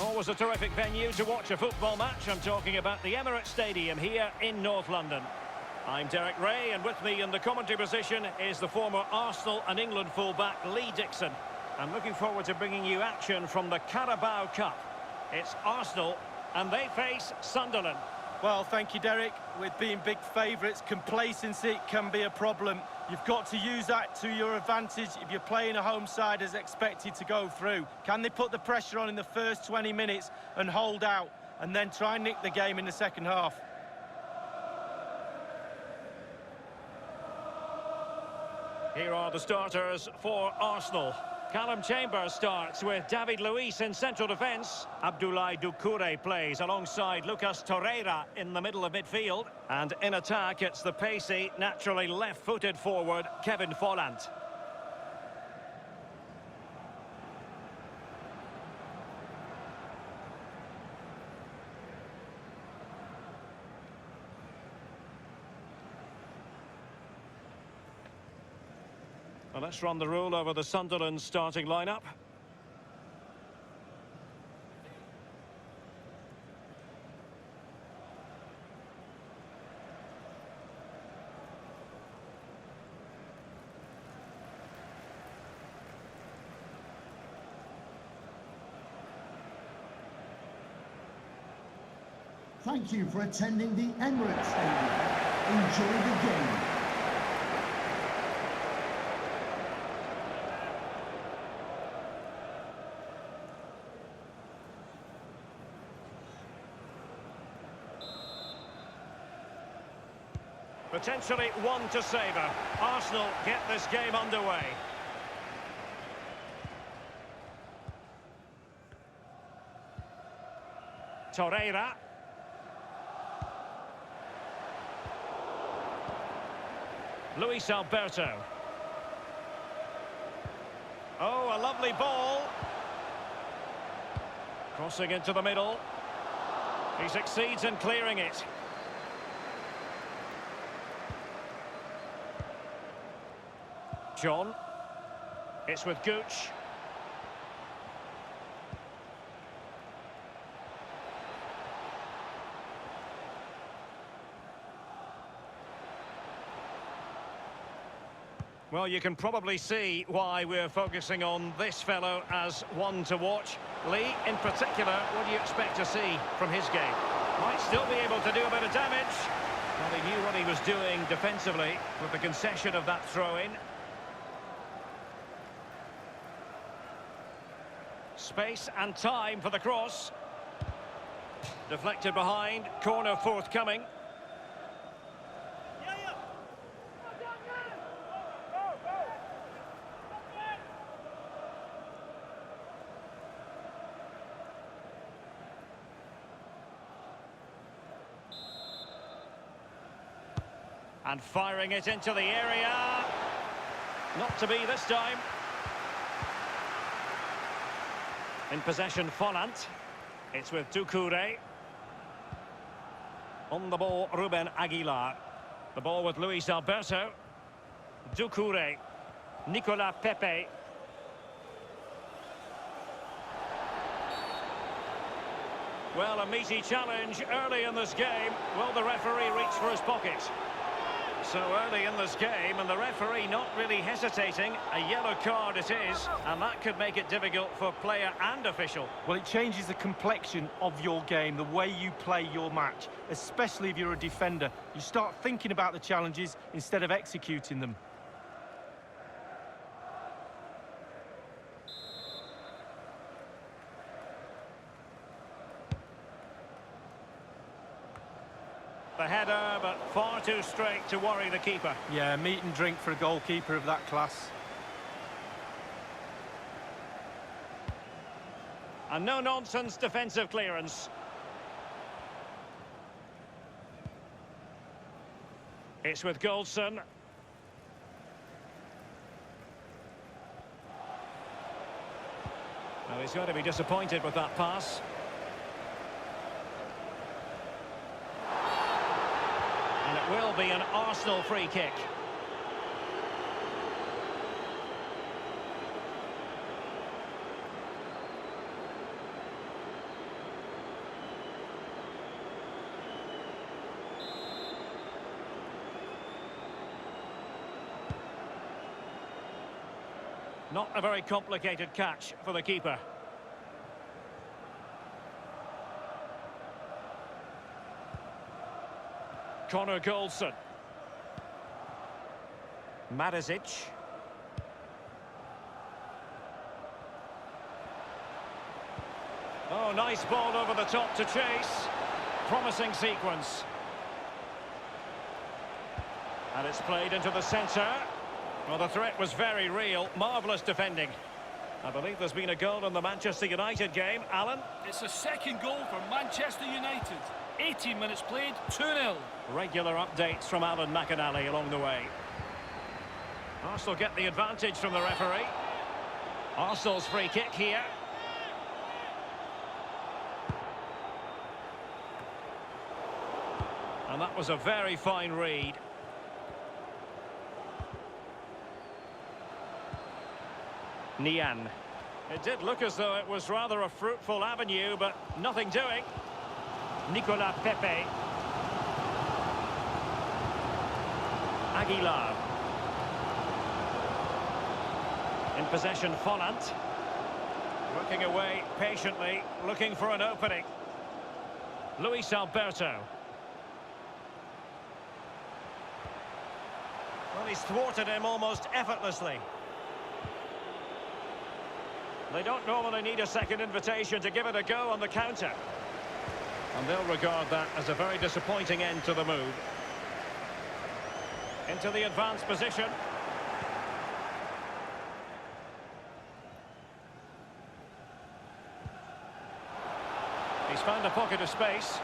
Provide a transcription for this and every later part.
Always a terrific venue to watch a football match. I'm talking about the Emirates Stadium here in North London. I'm Derek Ray, and with me in the commentary position is the former Arsenal and England fullback Lee Dixon. I'm looking forward to bringing you action from the Carabao Cup. It's Arsenal, and they face Sunderland. Well, thank you, Derek. With being big favourites, complacency can be a problem. You've got to use that to your advantage if you're playing a home side as expected to go through. Can they put the pressure on in the first 20 minutes and hold out, and then try and nick the game in the second half? Here are the starters for Arsenal. Callum Chambers starts with David Luiz in central defence. Abdoulaye Doucouré plays alongside Lucas Torreira in the middle of midfield. And in attack, it's the pacey, naturally left-footed forward, Kevin Volland. Well, let's run the rule over the Sunderland starting lineup. Thank you for attending the Emirates Stadium. Enjoy the game. Potentially one to savour. Arsenal get this game underway. Torreira. Luis Alberto. Oh, a lovely ball. Crossing into the middle. He succeeds in clearing it. John. It's with Gooch. Well, you can probably see why we're focusing on this fellow as one to watch. Lee, in particular, what do you expect to see from his game? Might still be able to do a bit of damage. Well, he knew what he was doing defensively with the concession of that throw-in. Space and time for the cross. Deflected behind, corner forthcoming. And firing it into the area. Not to be this time. In possession, Volland. It's with Doucouré. On the ball, Ruben Aguilar. The ball with Luis Alberto. Doucouré. Nicolas Pepe. Well, a meaty challenge early in this game. Will the referee reach for his pocket? So early in this game, and the referee not really hesitating. A yellow card it is, and that could make it difficult for player and official. Well, it changes the complexion of your game, the way you play your match, especially if you're a defender. You start thinking about the challenges instead of executing them. The header, but far too straight to worry the keeper. Yeah, meat and drink for a goalkeeper of that class. A no-nonsense defensive clearance. It's with Goldson. Well, he's going to be disappointed with that pass. And it will be an Arsenal free kick. Not a very complicated catch for the keeper. Connor Goldson. Madisic. Oh, nice ball over the top to chase. Promising sequence. And it's played into the centre. Well, the threat was very real. Marvellous defending. I believe there's been a goal in the Manchester United game. Alan? It's a second goal for Manchester United. 18 minutes played, 2-0. Regular updates from Alan McInally along the way. Arsenal get the advantage from the referee. Arsenal's free kick here. And that was a very fine read. Nian. It did look as though it was rather a fruitful avenue, but nothing doing. Nicolas Pepe. Aguilar. In possession, Follant. Working away patiently, looking for an opening. Luis Alberto. Well, he's thwarted him almost effortlessly. They don't normally need a second invitation to give it a go on the counter. And they'll regard that as a very disappointing end to the move. Into the advanced position. He's found a pocket of space.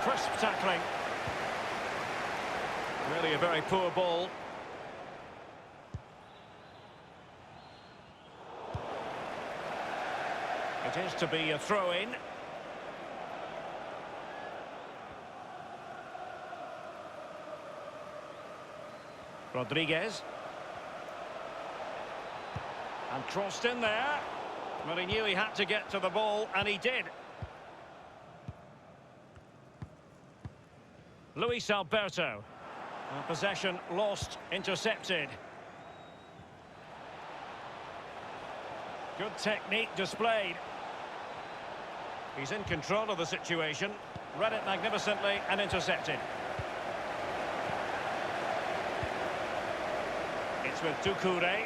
Crisp tackling. Really a very poor ball. It is to be a throw-in. Rodriguez. And crossed in there. Well, he knew he had to get to the ball, and he did. Luis Alberto. And possession lost, intercepted. Good technique displayed. He's in control of the situation. Read it magnificently and intercepted. It's with Doucouré.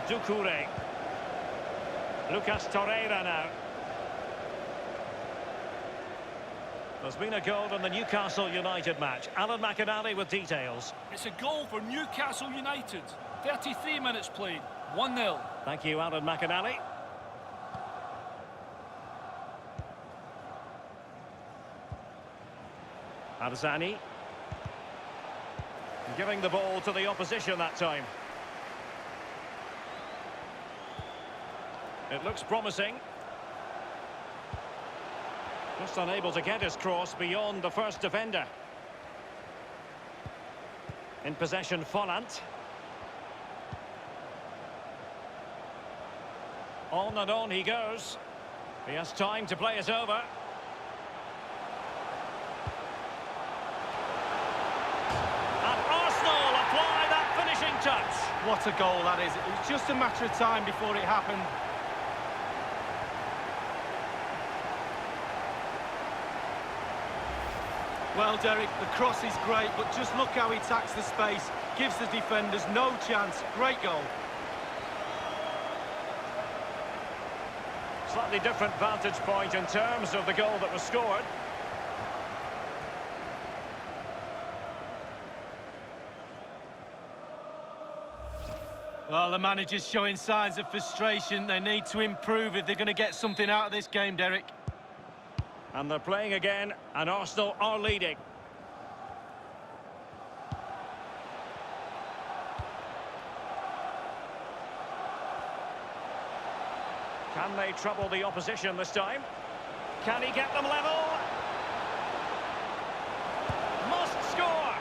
Doucouré. Lucas Torreira now. There's been a goal in the Newcastle United match. Alan McInally with details. It's a goal for Newcastle United. 33 minutes played, 1-0. Thank you, Alan McInally. Arzani. Giving the ball to the opposition that time. It looks promising. Just unable to get his cross beyond the first defender. In possession, Follant. On and on he goes. He has time to play it over. And Arsenal apply that finishing touch. What a goal that is. It was just a matter of time before it happened. Well, Derek, the cross is great, but just look how he attacks the space. Gives the defenders no chance. Great goal. Slightly different vantage point in terms of the goal that was scored. Well, the manager's showing signs of frustration. They need to improve if they're going to get something out of this game, Derek. And they're playing again, and Arsenal are leading. Can they trouble the opposition this time? Can he get them level? Must score!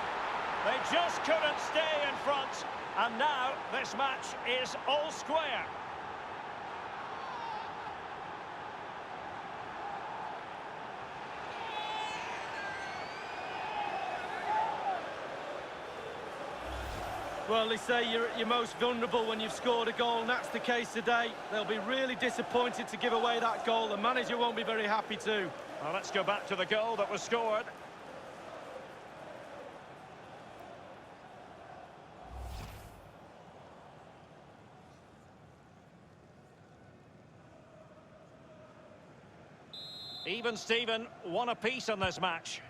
They just couldn't stay in front, and now this match is all square. Well, they say you're at your most vulnerable when you've scored a goal, and that's the case today. They'll be really disappointed to give away that goal. The manager won't be very happy too. Well, let's go back to the goal that was scored. Even Steven, one apiece in this match.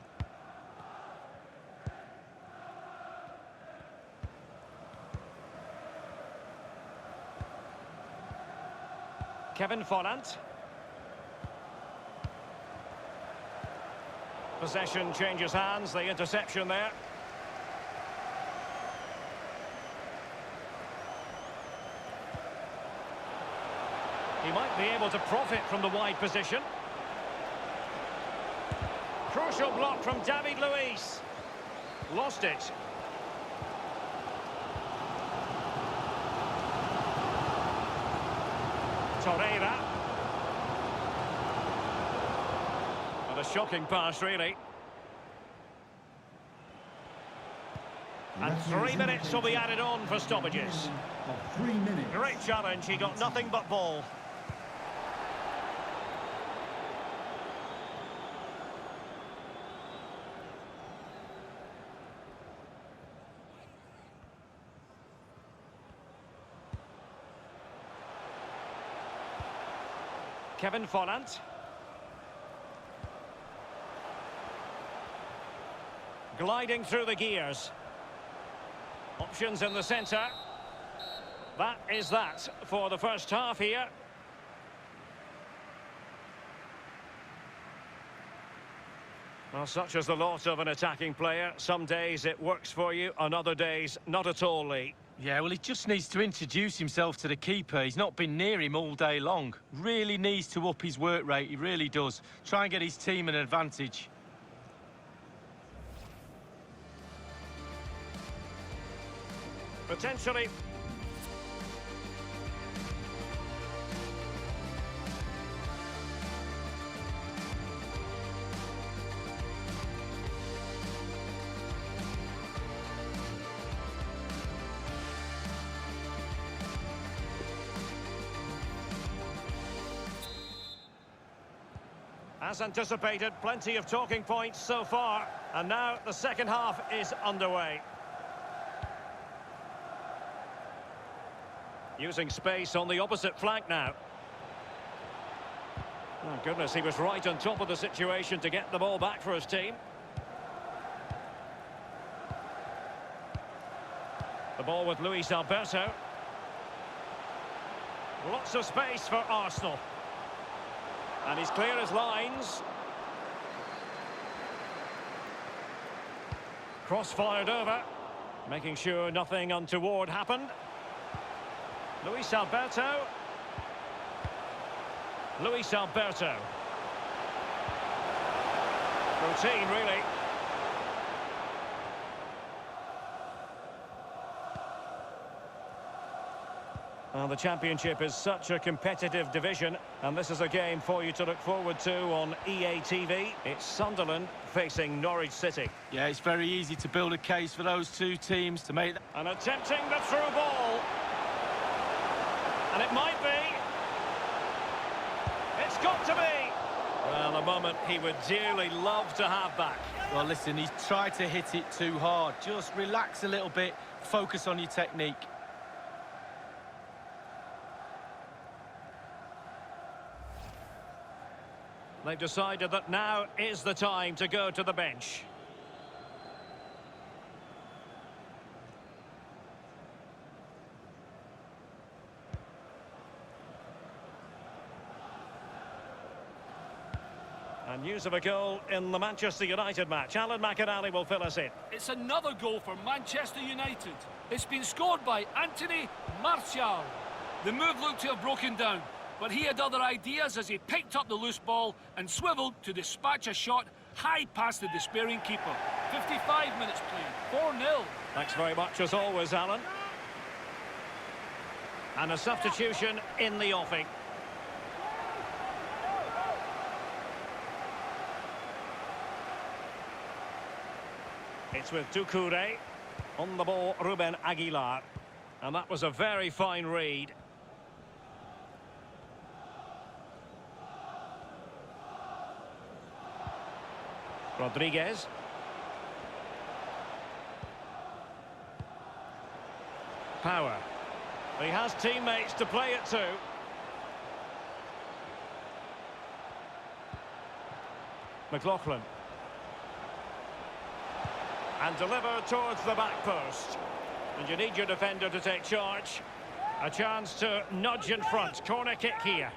Kevin Follant. Possession changes hands, the interception there. He might be able to profit from the wide position. Crucial block from David Luiz. Lost it. Torreira. And a shocking pass, really. And 3 minutes will be added on for stoppages. Of 3 minutes. Great challenge, he got nothing but ball. Kevin Follant. Gliding through the gears. Options in the centre. That is that for the first half here. Well, such is the lot of an attacking player. Some days it works for you, on other days not at all, Lee. Yeah, well, he just needs to introduce himself to the keeper. He's not been near him all day long. Really needs to up his work rate, he really does. Try and get his team an advantage. Potentially. As anticipated, plenty of talking points so far, and now the second half is underway. Using space on the opposite flank now. Oh goodness, he was right on top of the situation to get the ball back for his team. The ball with Luis Alberto. Lots of space for Arsenal. And he's clear as lines. Cross fired over, making sure nothing untoward happened. Luis Alberto. Luis Alberto. Routine, really. Well, the Championship is such a competitive division, and this is a game for you to look forward to on EA TV. It's Sunderland facing Norwich City. Yeah, it's very easy to build a case for those two teams to make... And attempting the through ball. And it might be. It's got to be. Well, a moment he would dearly love to have back. Well, listen, he's tried to hit it too hard. Just relax a little bit, focus on your technique. They've decided that now is the time to go to the bench. And news of a goal in the Manchester United match. Alan McInally will fill us in. It's another goal for Manchester United. It's been scored by Anthony Martial. The move looked to have broken down, but he had other ideas as he picked up the loose ball and swiveled to dispatch a shot high past the despairing keeper. 55 minutes played, 4-0. Thanks very much as always, Alan. And a substitution in the offing. It's with Doucouré. On the ball, Ruben Aguilar. And that was a very fine read. Rodriguez. Power. He has teammates to play it to. McLaughlin. And deliver towards the back post. And you need your defender to take charge. A chance to nudge in front. Corner kick here.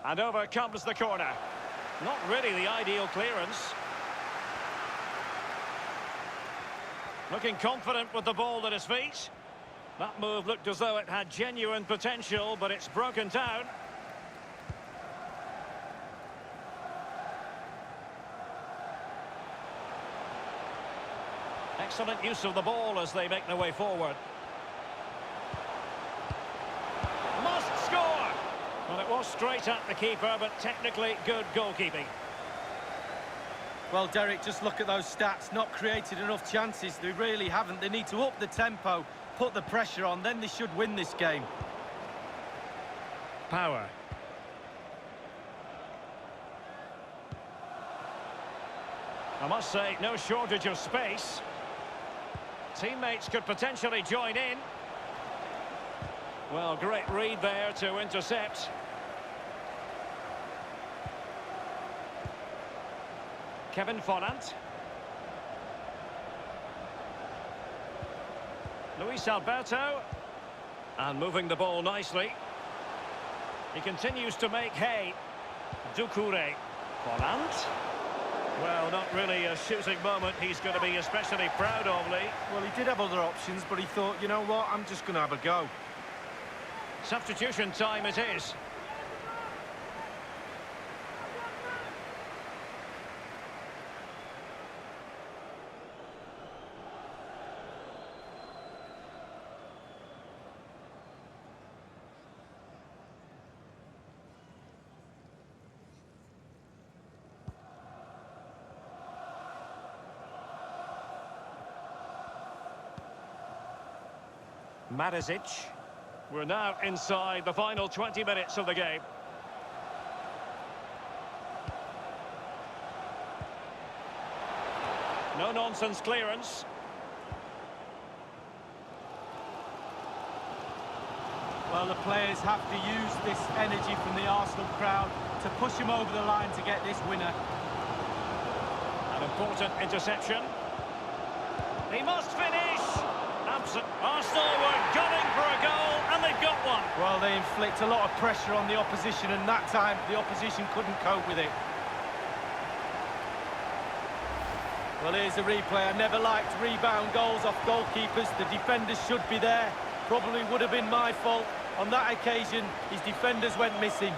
And over comes the corner. Not really the ideal clearance. Looking confident with the ball at his feet. That move looked as though it had genuine potential, but it's broken down. Excellent use of the ball as they make their way forward. Must score! Well, it was straight at the keeper, but technically good goalkeeping. Well, Derek, just look at those stats. Not created enough chances. They really haven't. They need to up the tempo, put the pressure on, then they should win this game. Power. I must say, no shortage of space. Teammates could potentially join in. Well, great read there to intercept. Kevin Fonant. Luis Alberto. And moving the ball nicely. He continues to make hay. Doucouré. Fonant. Well, not really a shooting moment he's going to be especially proud of, Lee. Well, he did have other options, but he thought, you know what, I'm just going to have a go. Substitution time it is. Marusic. We're now inside the final 20 minutes of the game. No-nonsense clearance. Well, the players have to use this energy from the Arsenal crowd to push him over the line to get this winner. An important interception. He must finish! Arsenal were gunning for a goal, and they've got one. Well, they inflict a lot of pressure on the opposition, and that time the opposition couldn't cope with it. Well, here's a replay. I never liked rebound goals off goalkeepers. The defenders should be there. Probably would have been my fault. On that occasion, his defenders went missing.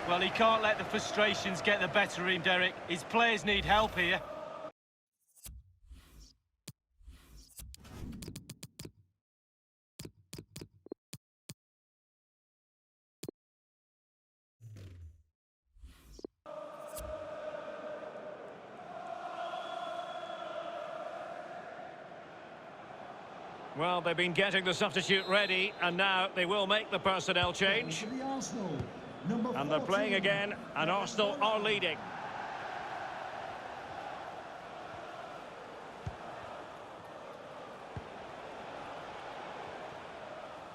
Well, he can't let the frustrations get the better of him, Derek. His players need help here. Well, they've been getting the substitute ready, and now they will make the personnel change. And they're playing again, and Arsenal are leading.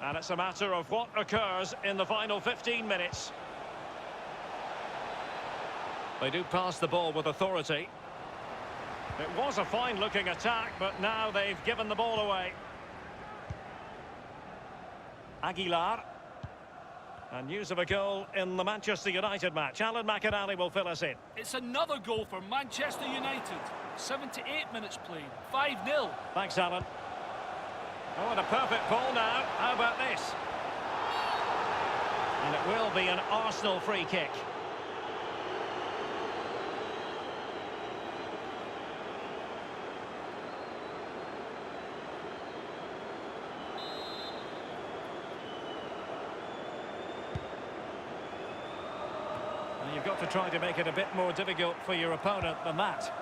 And it's a matter of what occurs in the final 15 minutes. They do pass the ball with authority. It was a fine-looking attack, but now they've given the ball away. Aguilar. And news of a goal in the Manchester United match. Alan McInally will fill us in. It's another goal for Manchester United. 78 minutes played. 5-0. Thanks, Alan. Oh, and a perfect ball now. How about this? And it will be an Arsenal free kick. try to make it a bit more difficult for your opponent than that.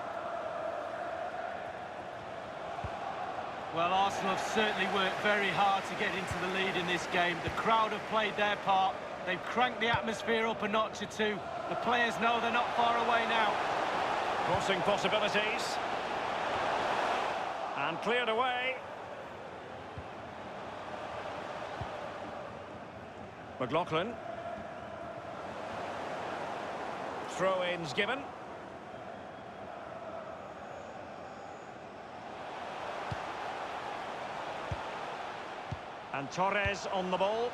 Well, Arsenal have certainly worked very hard to get into the lead in this game. The crowd have played their part. They've cranked the atmosphere up a notch or two. The players know they're not far away now. Crossing possibilities. And cleared away. McLaughlin. Throw-ins given. And Torres on the ball.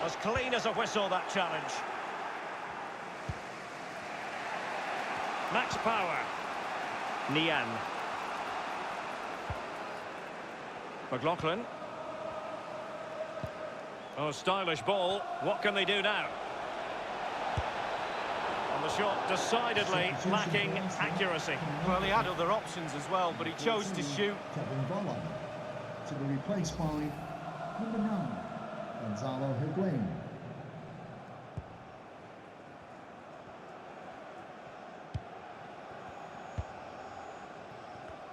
As clean as a whistle, that challenge. Max Power. Nian. McLaughlin. Oh, stylish ball. What can they do now? And the shot decidedly lacking accuracy. Well, he had other options as well, but he chose to shoot. Kevin Volland to be replaced by number 9, Gonzalo Higuain.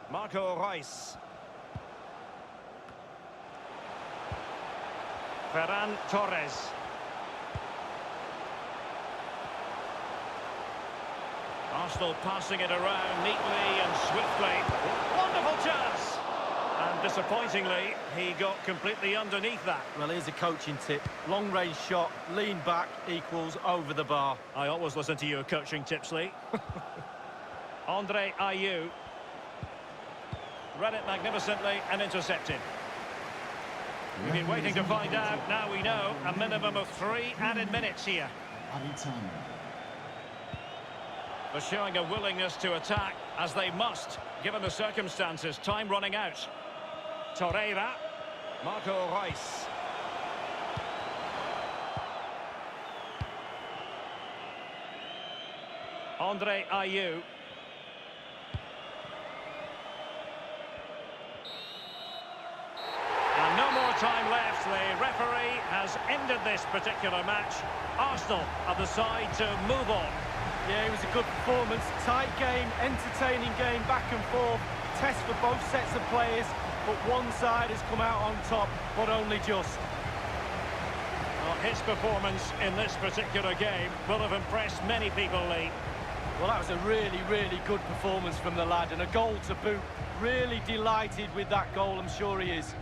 Marco Reus. Ferran Torres. Arsenal passing it around neatly and swiftly. Wonderful chance! And disappointingly, he got completely underneath that. Well, here's a coaching tip. Long-range shot, lean back equals over the bar. I always listen to your coaching tips, Lee. Andre Ayew. Read it magnificently and intercepted. We've been waiting to find out. Now we know a minimum of 3 added minutes here. Added time. They're showing a willingness to attack, as they must, given the circumstances. Time running out. Torreira. Marco Reus. Andre Ayew. And no more time left. The referee has ended this particular match. Arsenal are the side to move on. Yeah, it was a good performance. Tight game, entertaining game, back and forth. Test for both sets of players, but one side has come out on top, but only just. Well, his performance in this particular game will have impressed many people, Lee. Well, that was a really, really good performance from the lad, and a goal to boot. Really delighted with that goal, I'm sure he is.